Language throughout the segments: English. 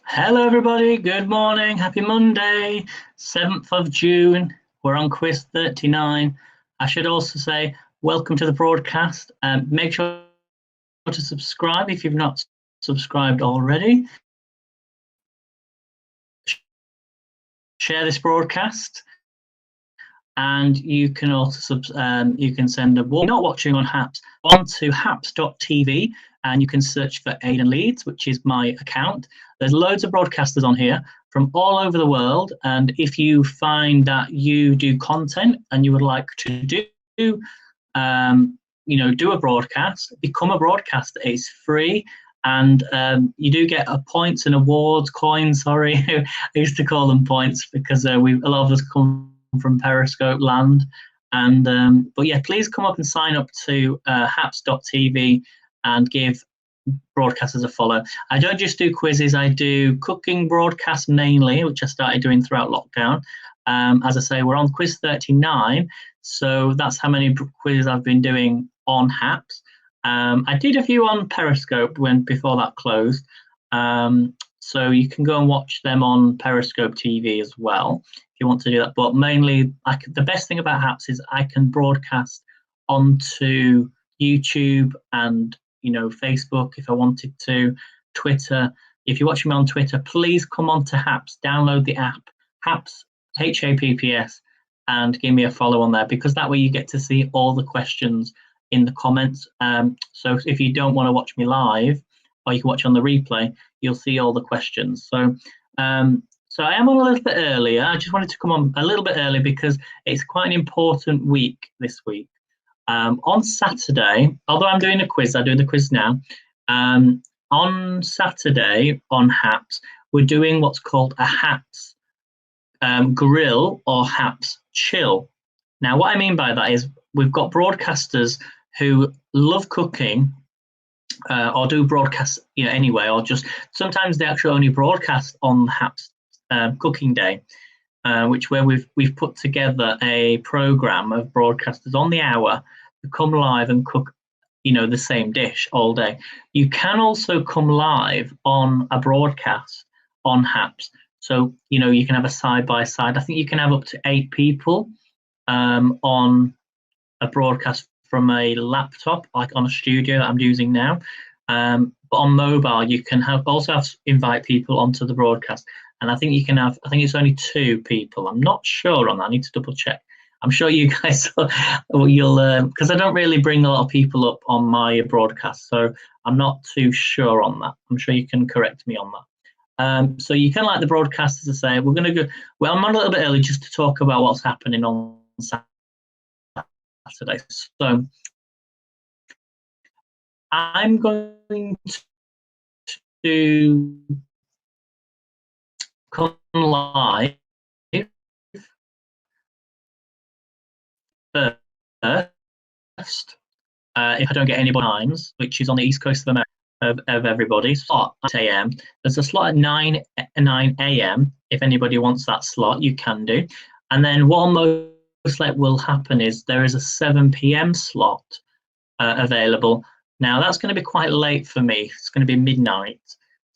Hello, everybody. Good morning. Happy Monday, 7th of June. We're on quiz 39. I should also say, welcome to the broadcast. Make sure to subscribe if you've not subscribed already. Share this broadcast. And you can also you can send a you're not watching on Haps onto haps.tv, and you can search for Aidan Leeds, which is my account. There's loads of broadcasters on here from all over the world, and if you find that you do content and you would like to do a broadcast, become a broadcaster. It's free, and you do get points and awards, coins. Sorry, I used to call them points because a lot of us come from Periscope land. And but yeah, please come up and sign up to haps.tv and give broadcasters a follow. I don't just do quizzes, I do cooking broadcasts mainly, which I started doing throughout lockdown. As I say, we're on quiz 39, so that's how many quizzes I've been doing on Haps. I did a few on Periscope before that closed, so you can go and watch them on Periscope TV as well if you want to do that. But mainly, the best thing about Haps is I can broadcast onto YouTube and Facebook if I wanted to, Twitter. If you're watching me on Twitter, please come on to Haps, download the app, Haps, HAPPS, and give me a follow on there, because that way you get to see all the questions in the comments. So if you don't want to watch me live, or you can watch on the replay, you'll see all the questions. So so I am on a little bit earlier. I just wanted to come on a little bit early because it's quite an important week this week. On Saturday, although I'm doing a quiz, I'm doing the quiz now. On Saturday on Haps, we're doing what's called a Haps grill or Haps chill. Now, what I mean by that is we've got broadcasters who love cooking, or do broadcast anyway, or just sometimes they actually only broadcast on Haps cooking day, where we've put together a program of broadcasters on the hour to come live and cook the same dish all day. You can also come live on a broadcast on Haps, so you can have a side by side. I think you can have up to 8 people on a broadcast from a laptop, like on a studio that I'm using now. But on mobile, you can also invite people onto the broadcast. And I think you can have, I think it's only 2 people. I'm not sure on that. I need to double check. I'm sure you guys you'll, because I don't really bring a lot of people up on my broadcast, so I'm not too sure on that. I'm sure you can correct me on that. So you can, like the broadcasters to say, we're going to go, well, I'm on a little bit early just to talk about what's happening on Saturday. So I'm going to come live first, if I don't get any times, which is on the East Coast of America, of everybody, slot at 8 a.m. There's a slot at 9 a.m. If anybody wants that slot, you can do. And then what most likely will happen is there is a 7 p.m. slot available. Now that's going to be quite late for me. It's going to be midnight.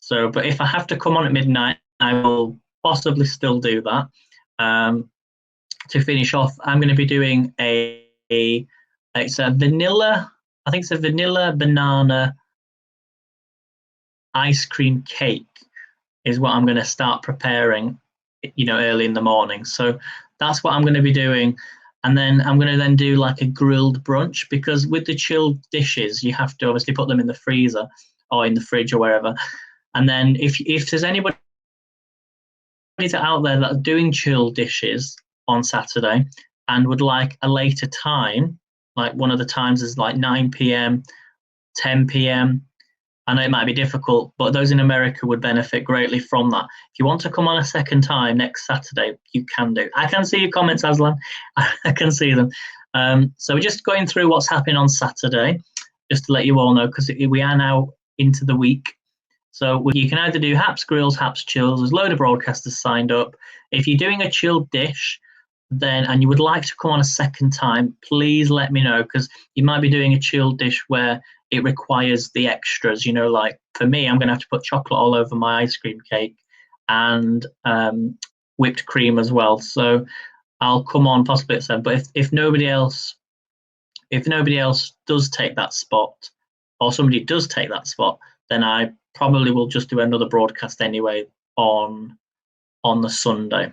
So, but if I have to come on at midnight, I will possibly still do that. To finish off, I'm going to be doing it's a vanilla, I think it's a vanilla banana ice cream cake is what I'm going to start preparing, early in the morning. So that's what I'm going to be doing. And then I'm going to then do like a grilled brunch, because with the chilled dishes, you have to obviously put them in the freezer or in the fridge or wherever. And then if there's anybody out there that are doing chilled dishes on Saturday and would like a later time, like one of the times is like 9 p.m., 10 p.m. I know it might be difficult, but those in America would benefit greatly from that. If you want to come on a second time next Saturday, you can do. I can see your comments, Aslan. I can see them. So we're just going through what's happening on Saturday, just to let you all know, because we are now into the week. So you can either do Haps Grills, Haps Chills. There's a load of broadcasters signed up. If you're doing a chilled dish, and you would like to come on a second time, please let me know, because you might be doing a chilled dish where it requires the extras. You know, like for me, I'm going to have to put chocolate all over my ice cream cake and whipped cream as well. So I'll come on possibly at 7. But if nobody else does take that spot, or somebody does take that spot, then I probably will just do another broadcast anyway on the Sunday.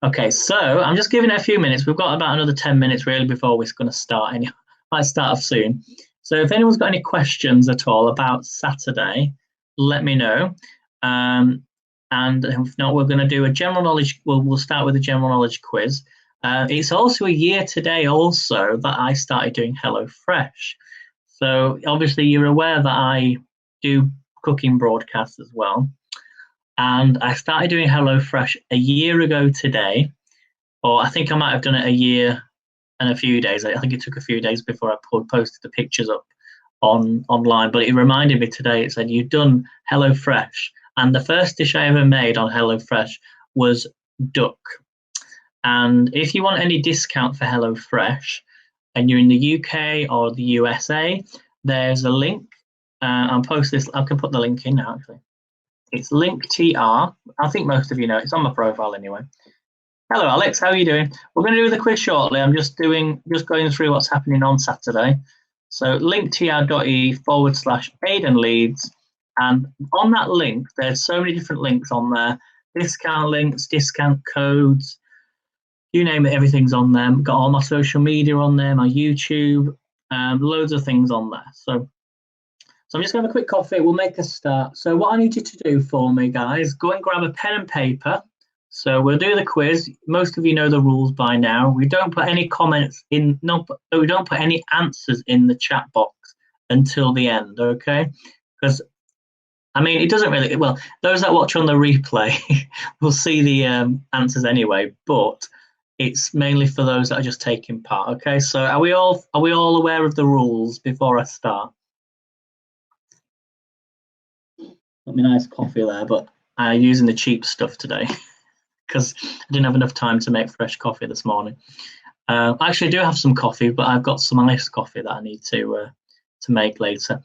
Okay, so I'm just giving it a few minutes. We've got about another 10 minutes really before we're going to start. Anyway, might start off soon. So if anyone's got any questions at all about Saturday, let me know. And if not, we're going to do a general knowledge. We'll start with a general knowledge quiz. It's also a year today also that I started doing HelloFresh. So obviously you're aware that I do cooking broadcasts as well. And I started doing HelloFresh a year ago today, or I think I might have done it a year and a few days. I think it took a few days before I posted the pictures up online, but it reminded me today. It said, you've done HelloFresh. And the first dish I ever made on HelloFresh was duck. And if you want any discount for HelloFresh and you're in the UK or the USA, there's a link. I'll post this. I can put the link in now, actually. It's linktr. I think most of you know. It's on my profile anyway. Hello, Alex. How are you doing? We're going to do the quiz shortly. I'm just going through what's happening on Saturday. So linktr.ee/Aidan Leeds. And on that link, there's so many different links on there. Discount links, discount codes, you name it, everything's on there. I've got all my social media on there, my YouTube, loads of things on there. So I'm just going to have a quick coffee. We'll make a start. So what I need you to do for me, guys, go and grab a pen and paper. So we'll do the quiz. Most of you know the rules by now. We don't put any comments in. No, we don't put any answers in the chat box until the end, okay? Because I mean, it doesn't really. Well, those that watch on the replay will see the answers anyway. But it's mainly for those that are just taking part. Okay. So are we all aware of the rules before I start? Got me nice coffee there, but I'm using the cheap stuff today because I didn't have enough time to make fresh coffee this morning. I actually do have some coffee, but I've got some iced coffee that I need to make later.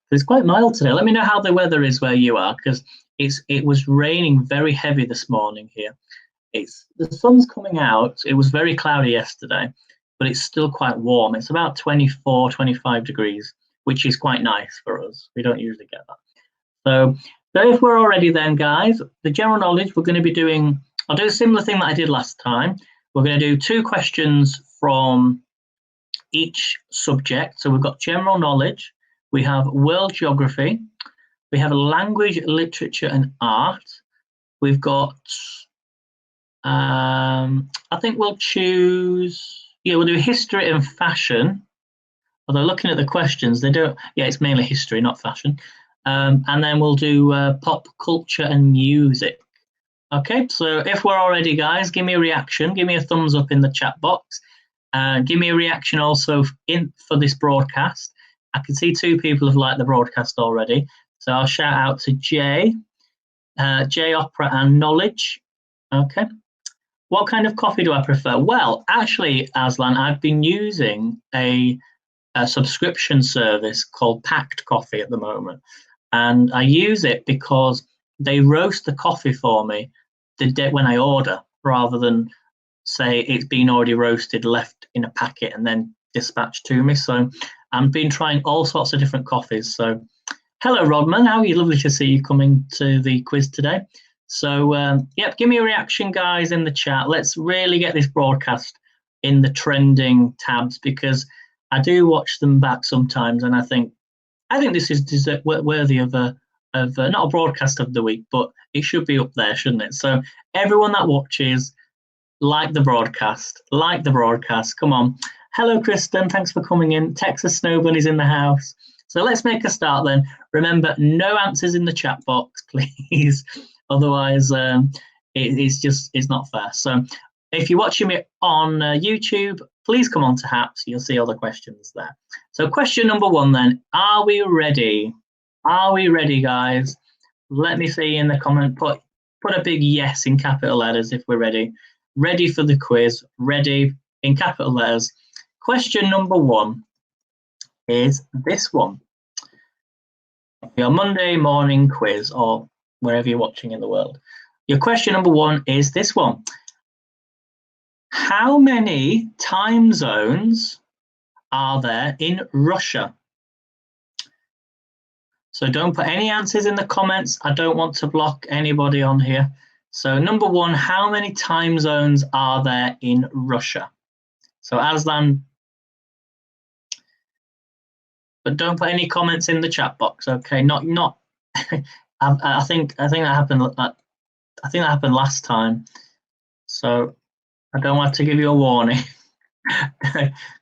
It's quite mild today. Let me know how the weather is where you are, because it was raining very heavy this morning here. The sun's coming out. It was very cloudy yesterday, but it's still quite warm. It's about 24, 25 degrees, which is quite nice for us. We don't usually get that. So if we're all ready then, guys, the general knowledge, we're going to be doing, I'll do a similar thing that I did last time. We're going to do 2 questions from each subject. So we've got general knowledge, we have world geography, we have language, literature and art. We've got, I think we'll choose, we'll do history and fashion. Although looking at the questions, they don't, it's mainly history, not fashion. And then we'll do pop culture and music. Okay, so if we're all ready, guys, give me a reaction. Give me a thumbs up in the chat box. Give me a reaction also for this broadcast. I can see 2 people have liked the broadcast already. So I'll shout out to Jay, J Opera and Knowledge. Okay. What kind of coffee do I prefer? Well, actually, Aslan, I've been using a subscription service called Packed Coffee at the moment. And I use it because they roast the coffee for me the day when I order, rather than say it's been already roasted, left in a packet and then dispatched to me. So I've been trying all sorts of different coffees. So hello, Rodman. How are you? Lovely to see you coming to the quiz today. So, give me a reaction, guys, in the chat. Let's really get this broadcast in the trending tabs, because I do watch them back sometimes, and I think this is worthy of not a broadcast of the week, but it should be up there, shouldn't it? So everyone that watches, like the broadcast. Come on. Hello, Kristen. Thanks for coming in. Texas Snow Bunny's in the house. So let's make a start then. Remember, no answers in the chat box, please. Otherwise, it's not fair. So if you're watching me on YouTube, please come on to Haps. You'll see all the questions there. So question number 1 then. Are we ready? Are we ready, guys? Let me see in the comment. Put a big yes in capital letters if we're ready. Ready for the quiz. Ready in capital letters. Question number 1 is this one. your Monday morning quiz or wherever you're watching in the world. Your question number 1 is this one. How many time zones are there in Russia? So don't put any answers in the comments. I don't want to block anybody on here. So number 1, how many time zones are there in Russia? So Aslan, but don't put any comments in the chat box. Okay, not. I think that happened. I think that happened last time. So I don't have to give you a warning.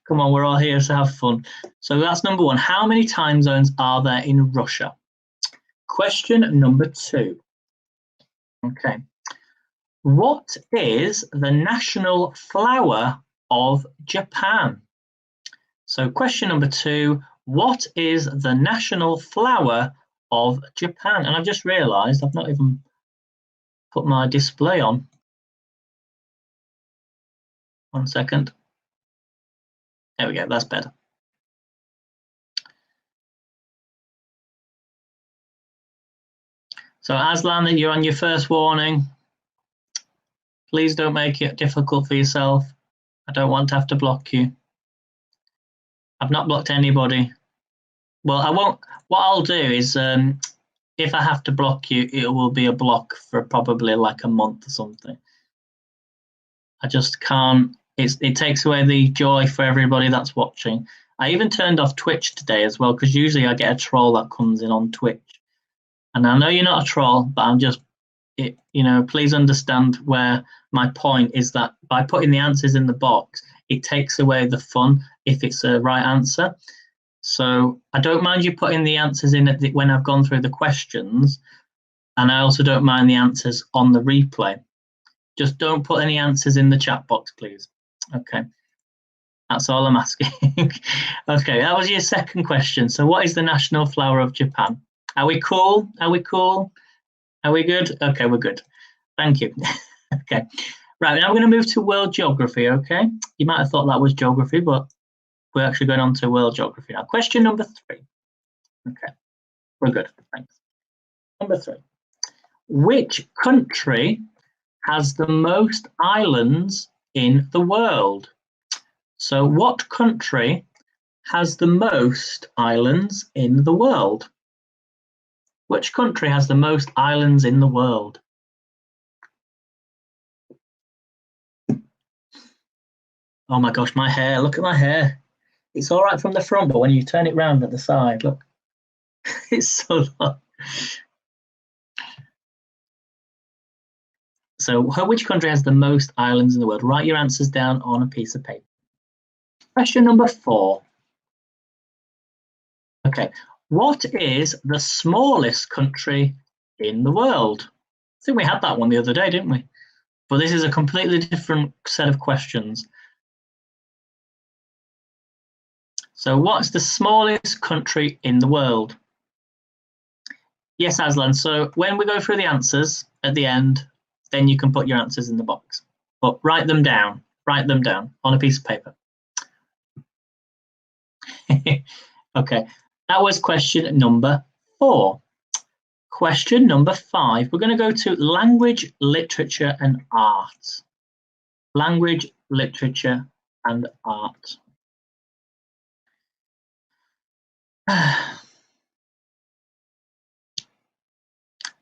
Come on, we're all here to have fun. So that's number 1. How many time zones are there in Russia? Question number 2. Okay. What is the national flower of Japan? So question number 2, what is the national flower of Japan? And I've just realised I've not even put my display on. 1 second. There we go, that's better. So Aslan, you're on your first warning. Please don't make it difficult for yourself. I don't want to have to block you. I've not blocked anybody. Well, I won't. What I'll do is, if I have to block you, it will be a block for probably like a month or something. I just can't. It takes away the joy for everybody that's watching. I even turned off Twitch today as well, because usually I get a troll that comes in on Twitch. And I know you're not a troll, but I'm just, please understand where my point is, that by putting the answers in the box, it takes away the fun if it's a right answer. So I don't mind you putting the answers in when I've gone through the questions, and I also don't mind the answers on the replay. Just don't put any answers in the chat box, please. Okay, that's all I'm asking. Okay, that was your second question. So what is the national flower of Japan? Are we cool? Are we cool? Are we good? Okay, we're good. Thank you. Okay, right, now we're going to move to world geography, okay? You might have thought that was geography, but we're actually going on to world geography now. Question number 3. Okay, we're good, thanks. Number 3. Which country has the most islands in the world? So what country has the most islands in the world? Which country has the most islands in the world? Oh my gosh, my hair, look at my hair. It's all right from the front, but when you turn it round at the side, look, it's so long. So which country has the most islands in the world? Write your answers down on a piece of paper. Question number 4. Okay, what is the smallest country in the world? I think we had that one the other day, didn't we? But this is a completely different set of questions. So what's the smallest country in the world? Yes, Aslan. So when we go through the answers at the end, then you can put your answers in the box. But write them down. Write them down on a piece of paper. Okay, that was question number 4. Question number 5. We're going to go to language, literature, and art. Language, literature, and art.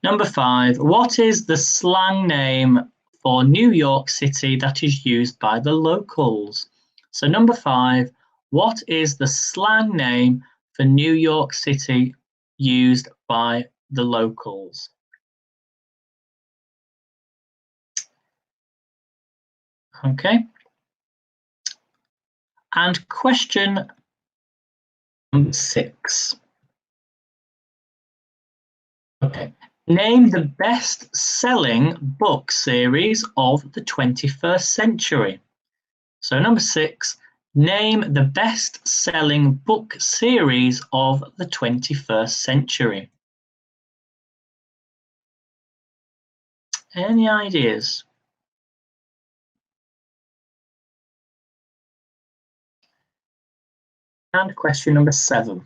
Number 5. What is the slang name for New York City that is used by the locals? So number 5. What is the slang name for New York City used by the locals? Okay. And question number 6. Okay. Name the best-selling book series of the 21st century. So number 6. Name the best-selling book series of the 21st century. Any ideas? And question number 7.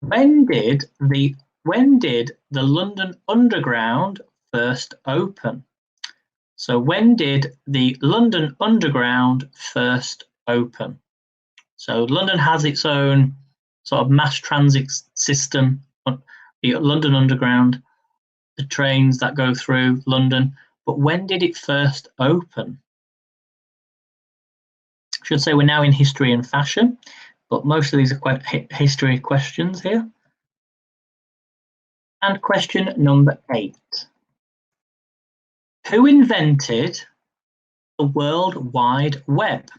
When did the London Underground first open? So when did the London Underground first open? So London has its own sort of mass transit system, the London Underground, the trains that go through London. But when did it first open? I should say we're now in history and fashion, but most of these are quite history questions here. And question number 8. Who invented the World Wide Web?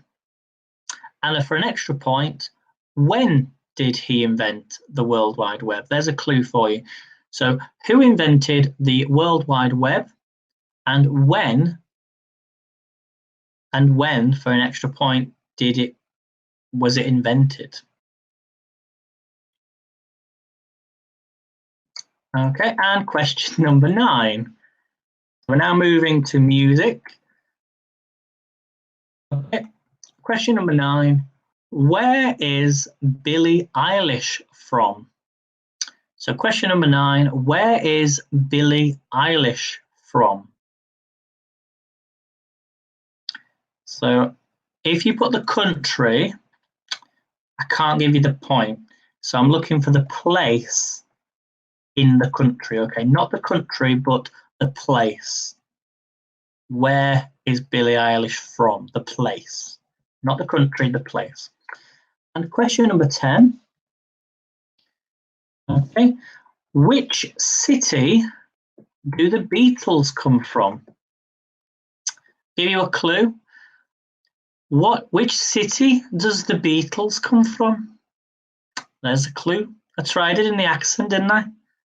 And for an extra point, when did he invent the World Wide Web? There's a clue for you. So who invented the World Wide Web, and when for an extra point was it invented? Okay, and question number 9. We're now moving to music. Okay, question number 9. Where is Billie Eilish from? So question number 9, where is Billie Eilish from? So if you put the country, I can't give you the point. So I'm looking for the place in the country, okay? Not the country, but the place. Where is Billie Eilish from? The place. Not the country, the place. And question number 10. Okay. Which city do the Beatles come from? Give you a clue. Which city does the Beatles come from? There's a clue. I tried it in the accent, didn't I?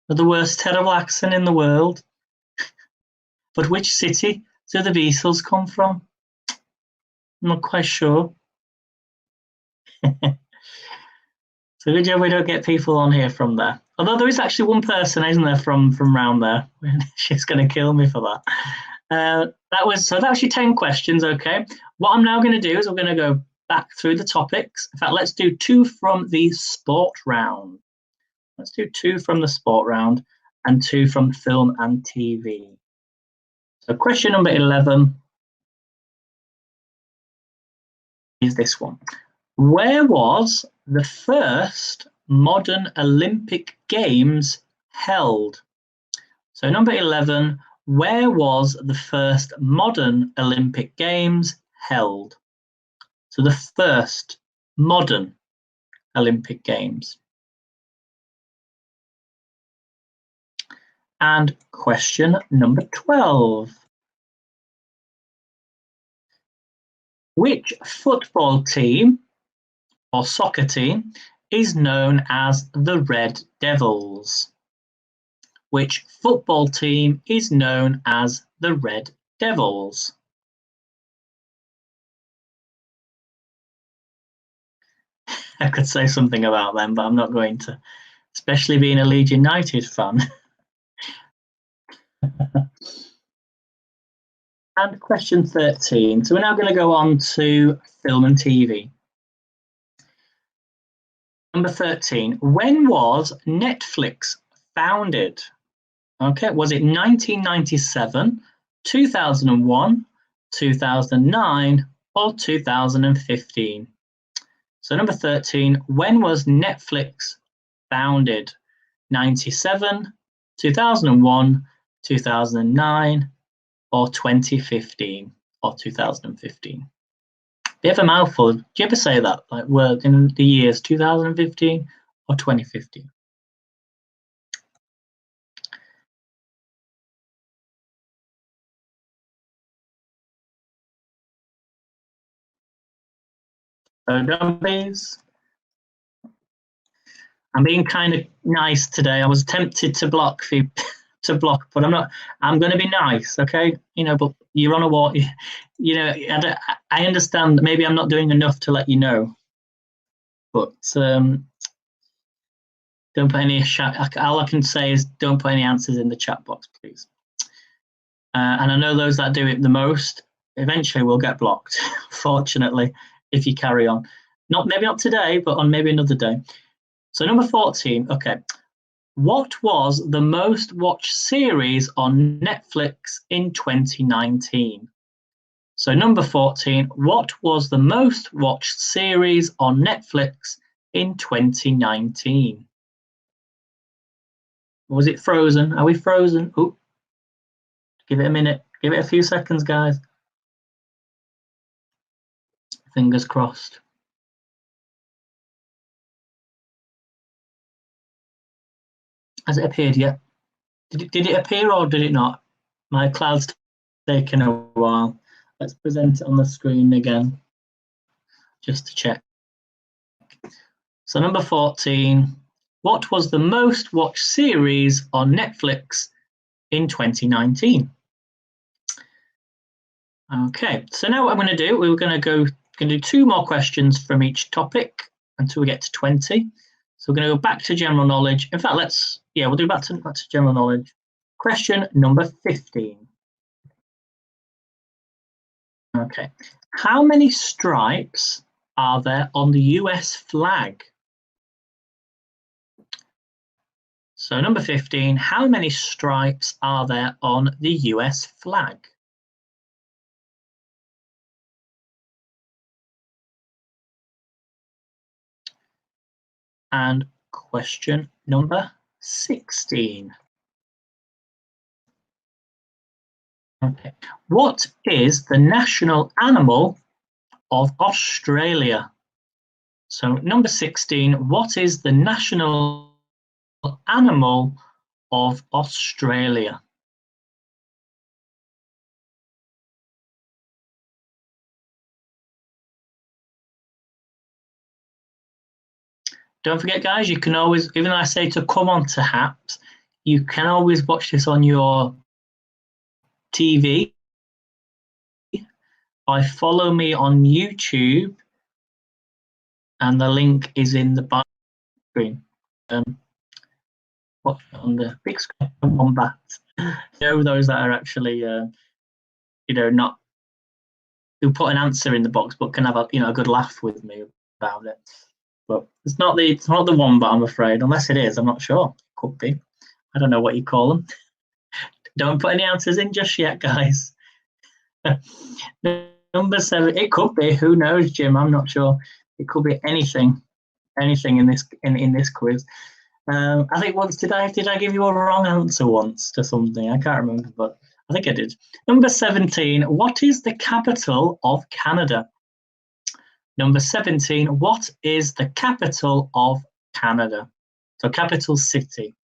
With the worst terrible accent in the world. But which city do the Beatles come from? I'm not quite sure. So good job we don't get people on here from there. Although there is actually one person, isn't there, from round there? She's going to kill me for that. That's actually 10 questions. Okay. What I'm now going to do is I'm going to go back through the topics. In fact, let's do 2 from the sport round. Let's do 2 from the sport round and 2 from film and TV. So question number 11 is this one. Where was the first modern Olympic Games held? So number 11, where was the first modern Olympic Games held? So the first modern Olympic Games. And question number 12. Which football team or soccer team is known as the Red Devils? Which football team is known as the Red Devils? I could say something about them, but I'm not going to, especially being a Leeds United fan. And question 13. So we're now going to go on to film and TV. Number 13. When was Netflix founded? Okay, was it 1997, 2001, 2009, or 2015? So number 13. When was Netflix founded? 97, 2001, 2009, or 2015, or 2015. Bit of a mouthful. Do you ever say that, like word in the years 2015 or 2015? So don't please. I'm being kind of nice today. I was tempted to block but I'm not. I'm going to be nice, okay? But you're on a walk. I understand. Maybe I'm not doing enough to let you know, but don't put any all I can say is don't put any answers in the chat box, please. And I know those that do it the most eventually will get blocked. Fortunately, if you carry on, maybe not today, but on maybe another day. So number 14, okay. What was the most watched series on Netflix in 2019? So number 14, what was the most watched series on Netflix in 2019? Was it Frozen? Are we frozen? Oh, give it a minute. Give it a few seconds, guys. Fingers crossed. Has it appeared yet? Did it appear or did it not? My cloud's taken a while. Let's present it on the screen again, just to check. So number 14, what was the most watched series on Netflix in 2019? Okay, so now what I'm going to do, we're going to do 2 more questions from each topic until we get to 20. So we're going to go back to general knowledge. In fact, we'll do back to general knowledge. Question number 15. Okay, how many stripes are there on the US flag? So number 15, how many stripes are there on the US flag? And question number 16. Okay. What is the national animal of Australia? So number 16, what is the national animal of Australia? Don't forget, guys, you can always, even though I say to come on to HAPS, you can always watch this on your TV. Follow me on YouTube, and the link is in the bio screen. Watch it on the big screen on that. Those that are actually, not who put an answer in the box, but can have a good laugh with me about it. But it's not the Wombat, I'm afraid, unless it is. I'm not sure. Could be. I don't know what you call them. Don't put any answers in just yet, guys. Number 7. It could be. Who knows, Jim? I'm not sure. It could be anything in this quiz. I think once did I give you a wrong answer once to something? I can't remember, but I think I did. Number 17. What is the capital of Canada? Number 17. What is the capital of Canada? So capital city.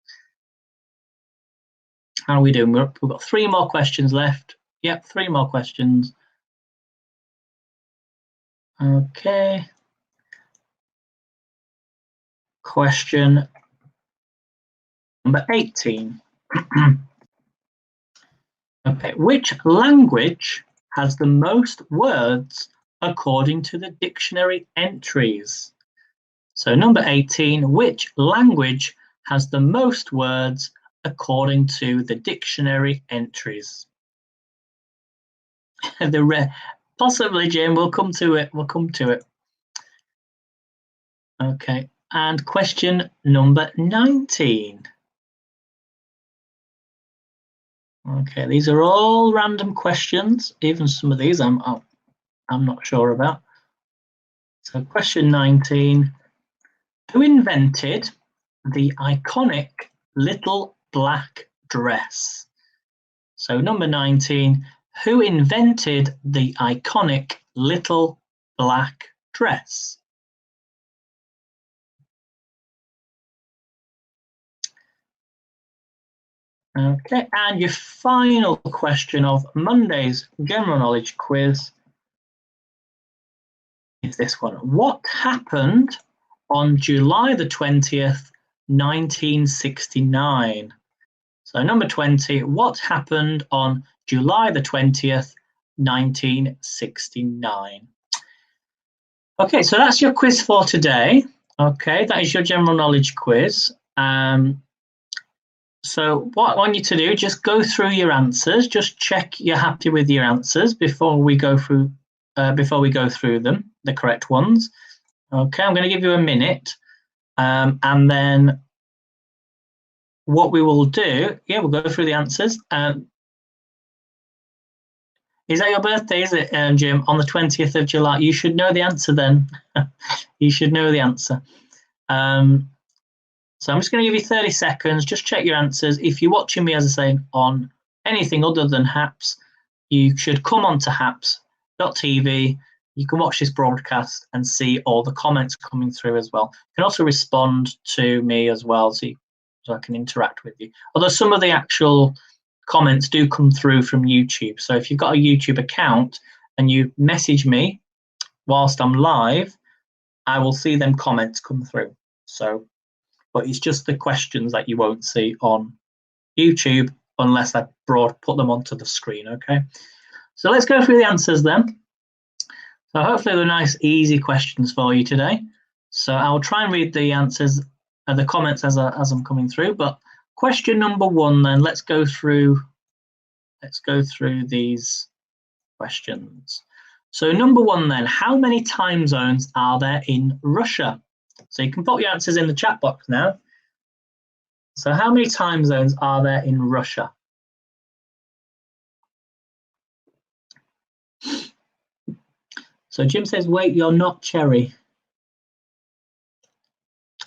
How are we doing? We've got 3 more questions left. Yep, 3 more questions. Okay. Question number 18. Okay, which language has the most words according to the dictionary entries? So number 18, which language has the most words according to the dictionary entries? Possibly, Jim, we'll come to it. Okay, and question number 19. Okay, these are all random questions. Even some of these I'm not sure about. So question 19. Who invented the iconic little black dress? So number 19. Who invented the iconic little black dress? Okay, and your final question of Monday's general knowledge quiz is this one. What happened on July the 20th, 1969? So number 20, what happened on July the 20th, 1969? Okay, so that's your quiz for today. Okay, that is your general knowledge quiz. So what I want you to do, just go through your answers. Just check you're happy with your answers before we go through them, the correct ones. Okay, I'm going to give you a minute. And then what we will do, we'll go through the answers. Is that your birthday, is it, Jim? On the 20th of July. You should know the answer then. You should know the answer. So I'm just going to give you 30 seconds. Just check your answers. If you're watching me, as I say, on anything other than Haps, you should come on to haps.tv. You can watch this broadcast and see all the comments coming through as well. You can also respond to me as well, so I can interact with you. Although some of the actual comments do come through from YouTube. So if you've got a YouTube account and you message me whilst I'm live, I will see them comments come through. So, but it's just the questions that you won't see on YouTube unless I put them onto the screen, okay? So let's go through the answers then. So hopefully they're nice, easy questions for you today. So I'll try and read the answers and the comments as I'm coming through. But question number 1, then let's go through these questions. So number 1 then, how many time zones are there in Russia? So you can put your answers in the chat box now. So how many time zones are there in Russia? So Jim says, wait, you're not Cherry.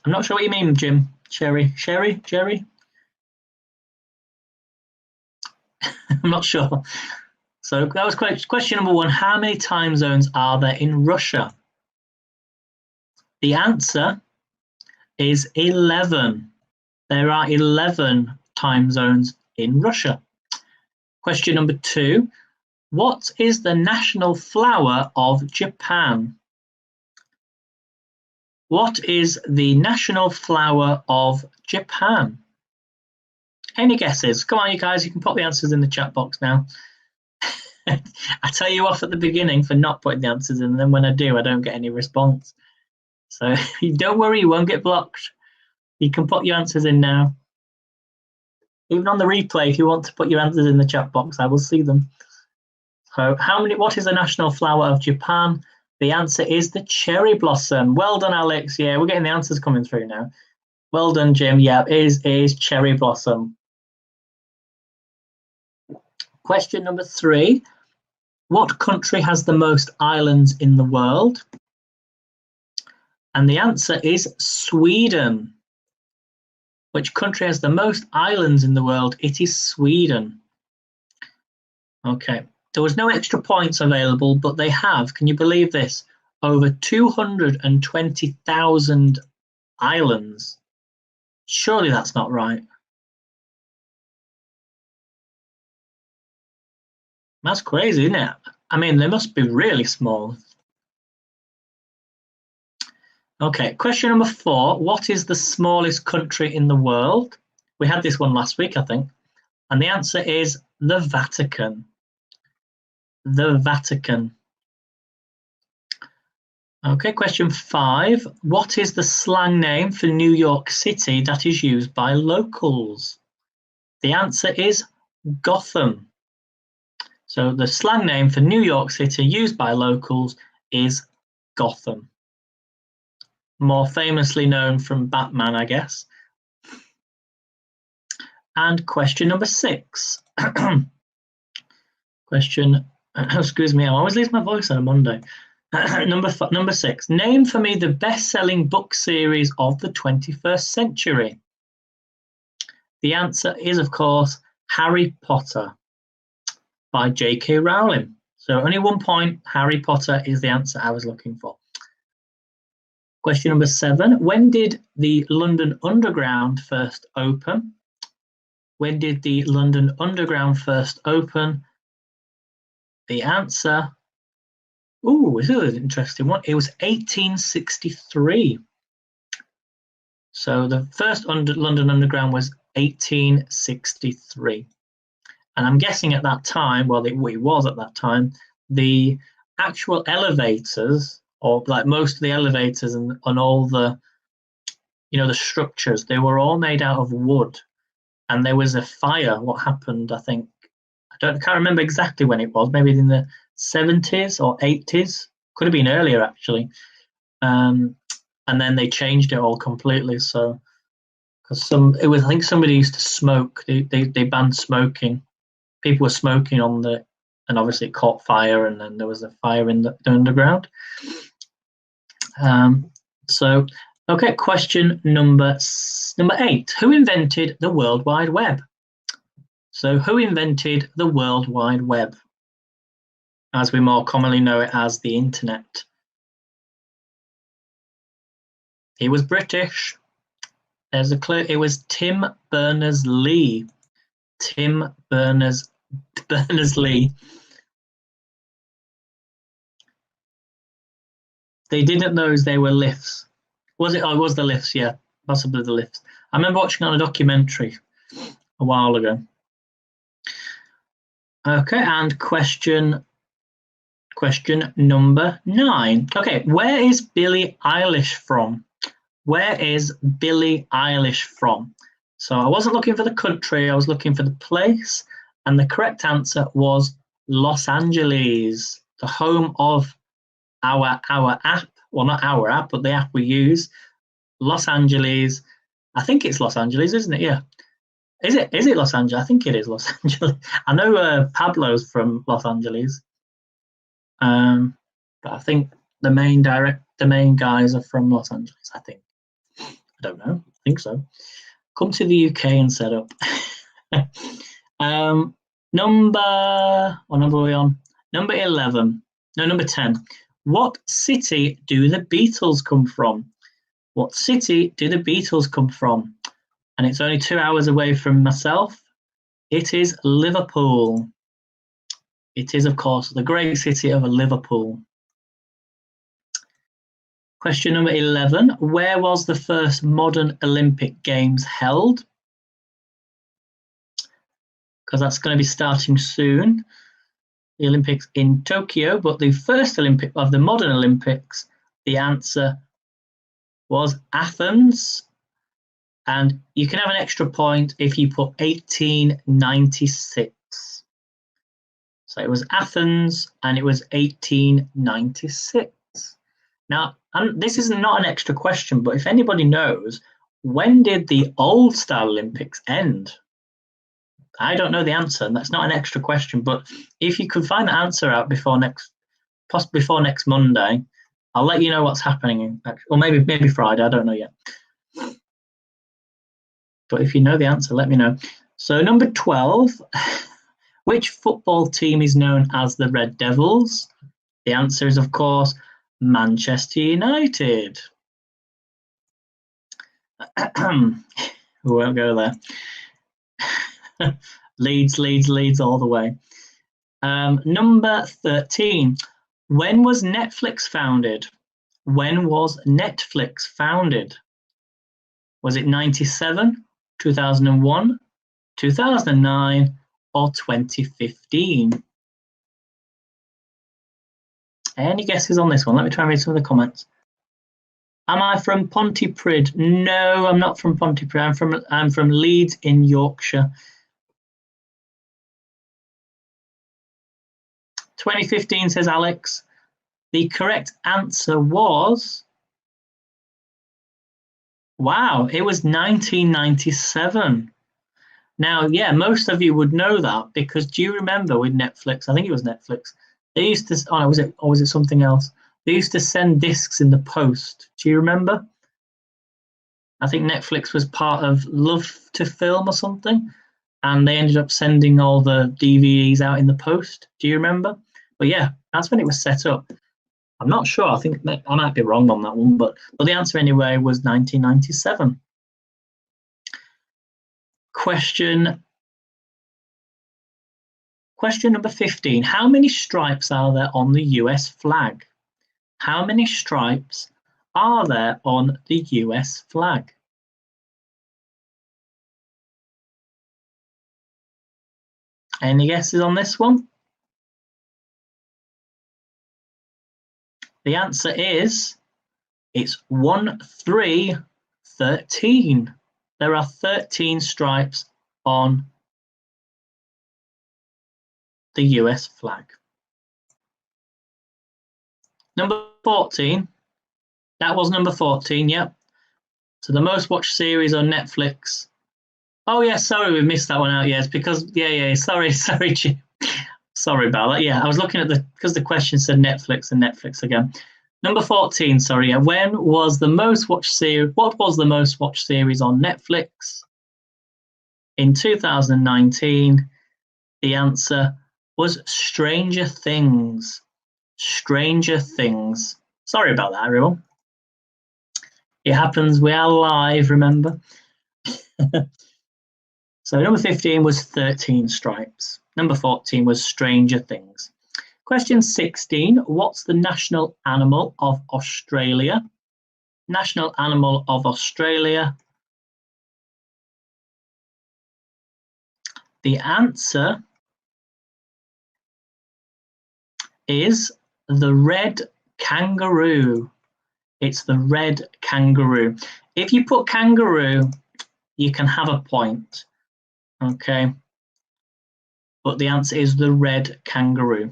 I'm not sure what you mean, Jim. Cherry? I'm not sure. So that was question number 1. How many time zones are there in Russia? The answer is 11. There are 11 time zones in Russia. Question number 2. What is the national flower of Japan? What is the national flower of Japan? Any guesses? Come on, you guys, you can put the answers in the chat box now. I tell you off at the beginning for not putting the answers in, and then when I do, I don't get any response. So don't worry, you won't get blocked. You can put your answers in now. Even on the replay, if you want to put your answers in the chat box, I will see them. So what is the national flower of Japan? The answer is the cherry blossom. Well done, Alex. Yeah, we're getting the answers coming through now. Well done, Jim. Yeah, it is cherry blossom. Question number 3. What country has the most islands in the world? And the answer is Sweden. Which country has the most islands in the world? It is Sweden. Okay. There was no extra points available, but they have, can you believe this, over 220,000 islands. Surely that's not right. That's crazy, isn't it? I mean, they must be really small. Okay, question number 4. What is the smallest country in the world? We had this one last week, I think. And the answer is the Vatican. The Vatican. Okay, question 5. What is the slang name for New York City that is used by locals? The answer is Gotham. So the slang name for New York City used by locals is Gotham. More famously known from Batman, I guess. And question number 6. Excuse me, I always lose my voice on a Monday. Number 6. Name for me the best-selling book series of the 21st century. The answer is, of course, Harry Potter by J.K. Rowling. So only 1 point. Harry Potter is the answer I was looking for. Question number 7. When did the London Underground first open? When did the London Underground first open? The answer, this is an interesting one. It was 1863. So the first London Underground was 1863. And I'm guessing at that time, well, it was at that time, the actual elevators, or like most of the elevators and all the, the structures, they were all made out of wood. And there was a fire. What happened, I think, I can't remember exactly when it was, maybe in the 70s or 80s. Could have been earlier, actually. and then they changed it all completely. So, because I think somebody used to smoke. They banned smoking. People were smoking on the, and obviously it caught fire, and then there was a fire in the underground. So, okay, question number 8. Who invented the World Wide Web? So, who invented the World Wide Web, as we more commonly know it as the internet? He was British. There's a clue. It was Tim Berners-Lee. Tim Berners-Lee. They didn't know they were lifts. Was it? Oh, it was the lifts, yeah. Possibly the lifts. I remember watching on a documentary a while ago. Okay, and question number 9. Okay, where is Billie Eilish from? Where is Billie Eilish from? So I wasn't looking for the country, I was looking for the place, and the correct answer was Los Angeles, the home of our app. Well, not our app, but the app we use. Los Angeles. I think it's Los Angeles, isn't it? Yeah. Is it Los Angeles? I think it is Los Angeles. I know Pablo's from Los Angeles. But I think the main guys are from Los Angeles, I think. I don't know. I think so. Come to the UK and set up. Number are we on? Number 11. No, number 10. What city do the Beatles come from? What city do the Beatles come from? And it's only 2 hours away from myself. It is Liverpool. It is, of course, the great city of Liverpool. Question number 11. Where was the first modern Olympic Games held? Because that's going to be starting soon. The Olympics in Tokyo, but the first Olympic of the modern Olympics, the answer was Athens. And you can have an extra point if you put 1896. So it was Athens, and it was 1896. Now, this is not an extra question, but if anybody knows, when did the old style Olympics end? I don't know the answer, and that's not an extra question. But if you could find the answer out before next Monday, I'll let you know what's happening, or maybe Friday. I don't know yet. But if you know the answer, let me know. So number 12, which football team is known as the Red Devils? The answer is, of course, Manchester United. We won't go there. Leeds all the way. Number 13. When was Netflix founded? When was Netflix founded? Was it 97, 2001, 2009, or 2015? Any guesses on this one? Let me try and read some of the comments. Am I from Pontypridd? No, I'm not from Pontypridd. I'm from Leeds in Yorkshire. 2015, says Alex. The correct answer was, wow, it was 1997. Now, yeah, most of you would know that, because do you remember with Netflix? I think it was Netflix. They used to, was it something else? They used to send discs in the post. Do you remember? I think Netflix was part of Love to Film or something, and they ended up sending all the DVDs out in the post. Do you remember? But yeah, that's when it was set up. I'm not sure. I think I might be wrong on that one, but the answer anyway was 1997. Question number 15. How many stripes are there on the US flag? How many stripes are there on the US flag? Any guesses on this one? The answer is, it's 1, 3, 13. There are 13 stripes on the US flag. Number 14. That was number 14, yep. So the most watched series on Netflix. Oh, yeah, sorry, we missed that one out. Yes, because, sorry, Jim. Sorry about that. Yeah, I was looking at because the question said Netflix and Netflix again. Number 14, sorry, yeah. What was the most watched series on Netflix? In 2019, the answer was Stranger Things. Stranger Things. Sorry about that, everyone. It happens. We are live, remember? So number 15 was 13 Stripes. Number 14 was Stranger Things. Question 16. What's the national animal of Australia? National animal of Australia. The answer is the red kangaroo. It's the red kangaroo. If you put kangaroo, you can have a point. Okay. But the answer is the red kangaroo.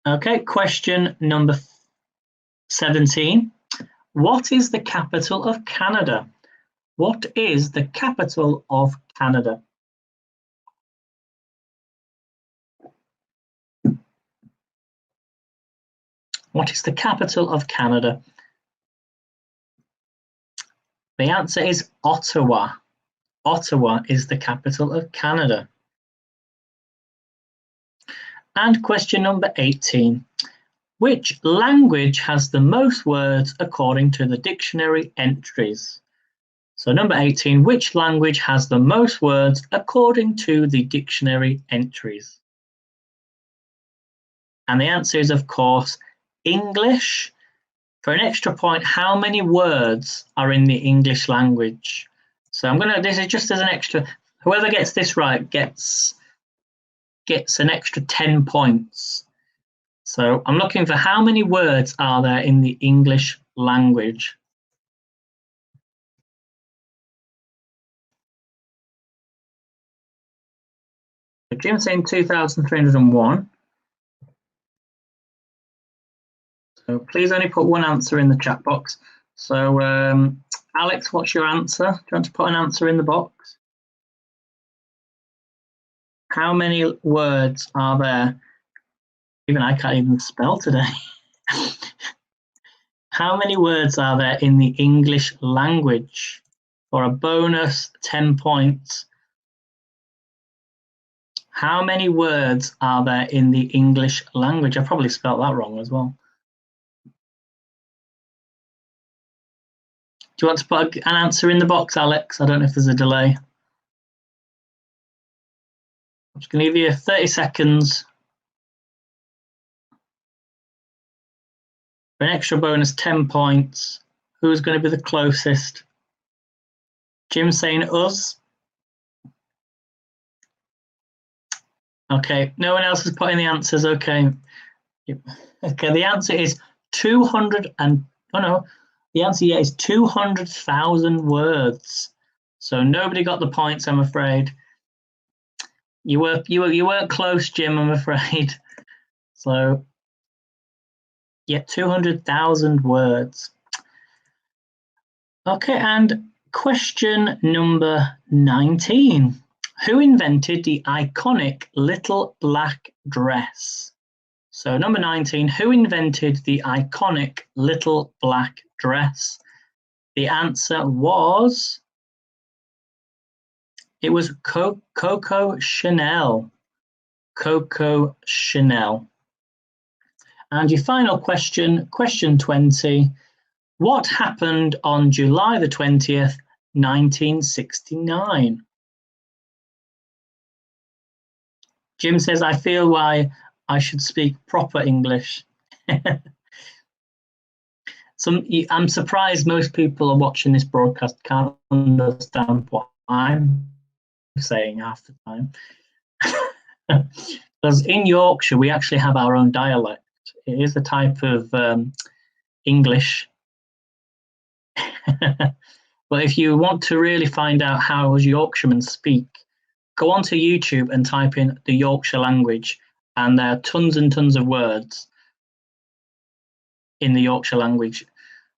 Okay, question number 17. What is the capital of Canada? What is the capital of Canada? What is the capital of Canada? The answer is Ottawa. Ottawa is the capital of Canada. And question number 18. Which language has the most words according to the dictionary entries? So number 18, which language has the most words according to the dictionary entries? And the answer is, of course, English. For an extra point, how many words are in the English language? So this is just as an extra, whoever gets this right gets an extra 10 points. So I'm looking for how many words are there in the English language? Jim's saying 2,301. So please only put one answer in the chat box. So Alex, what's your answer? Do you want to put an answer in the box? How many words are there? Even I can't even spell today. How many words are there in the English language? For a bonus 10 points. How many words are there in the English language? I probably spelled that wrong as well. Do you want to put an answer in the box, Alex? I don't know if there's a delay. I'm just going to give you 30 seconds. For an extra bonus 10 points. Who's going to be the closest? Jim's saying us. Okay, no one else is putting the answers. Okay. Okay, the answer is 200 and the answer is 200,000 words. So nobody got the points, I'm afraid. You weren't close, Jim, I'm afraid. So yeah, 200,000 words. Okay, and question number 19. Who invented the iconic little black dress? So number 19, who invented the iconic little black dress? The answer was, it was Coco Chanel. Coco Chanel. And your final question, question 20. What happened on July the 20th, 1969? Jim says, I feel why I should speak proper English. I'm surprised most people are watching this broadcast can't understand what I'm saying half the time. Because in Yorkshire, we actually have our own dialect. It is a type of English. But if you want to really find out how Yorkshiremen speak, go onto YouTube and type in the Yorkshire language, and there are tons and tons of words in the Yorkshire language.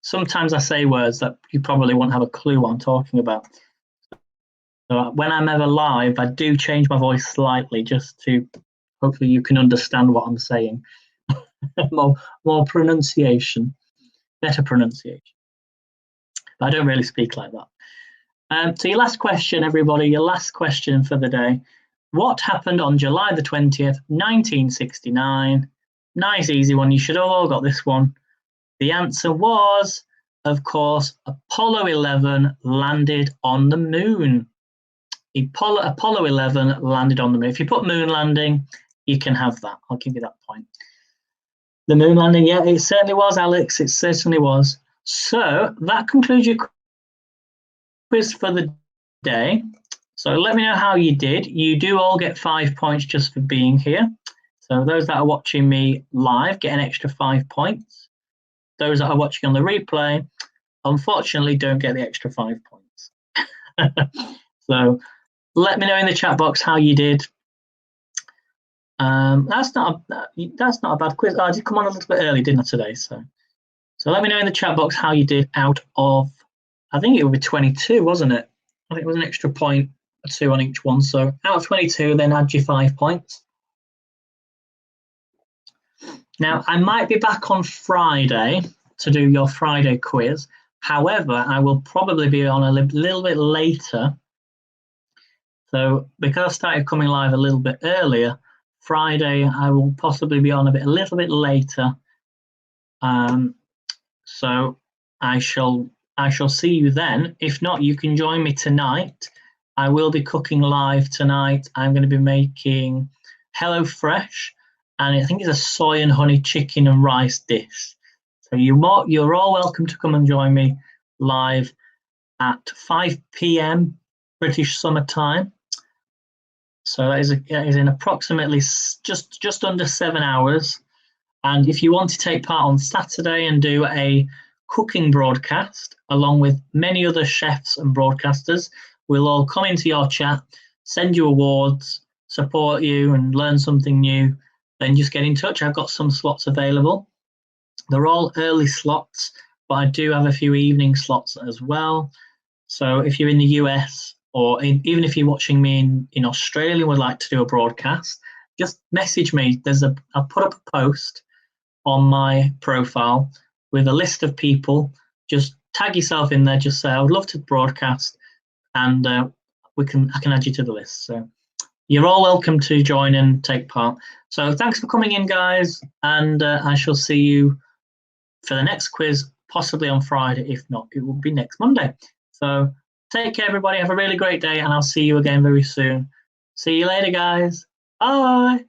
Sometimes I say words that you probably won't have a clue what I'm talking about. So when I'm ever live, I do change my voice slightly just to hopefully you can understand what I'm saying. more pronunciation, better pronunciation. But I don't really speak like that. So your last question, everybody, your last question for the day. What happened on July the 20th, 1969? Nice, easy one. You should have all got this one. The answer was, of course, Apollo 11 landed on the moon. Apollo 11 landed on the moon. If you put moon landing, you can have that. I'll give you that point. The moon landing, yeah, it certainly was, Alex. It certainly was. So that concludes your quiz for the day. So let me know how you did. You do all get 5 points just for being here. So those that are watching me live get an extra 5 points. Those that are watching on the replay, unfortunately, don't get the extra 5 points. So let me know in the chat box how you did. That's not a bad quiz. I did come on a little bit early, didn't I, today? So let me know in the chat box how you did out of, I think it would be 22, wasn't it? I think it was an extra point or 2 on each one. So out of 22, then add your 5 points. Now, I might be back on Friday to do your Friday quiz. However, I will probably be on a little bit later. So because I started coming live a little bit earlier, Friday I will possibly be on a little bit later. So I shall see you then. If not, you can join me tonight. I will be cooking live tonight. I'm going to be making HelloFresh, and I think it's a soy and honey chicken and rice dish. So you're all welcome to come and join me live at 5 p.m. British Summer Time. So that is in approximately just under 7 hours. And if you want to take part on Saturday and do a cooking broadcast, along with many other chefs and broadcasters, we'll all come into your chat, send you awards, support you and learn something new, then just get in touch. I've got some slots available. They're all early slots, but I do have a few evening slots as well. So if you're in the US, or even if you're watching me in Australia and would like to do a broadcast, just message me. I'll put up a post on my profile with a list of people. Just tag yourself in there, just say, I would love to broadcast, and I can add you to the list. So you're all welcome to join and take part. So thanks for coming in, guys, and I shall see you for the next quiz, possibly on Friday. If not, it will be next Monday. So take care, everybody. Have a really great day, and I'll see you again very soon. See you later, guys. Bye.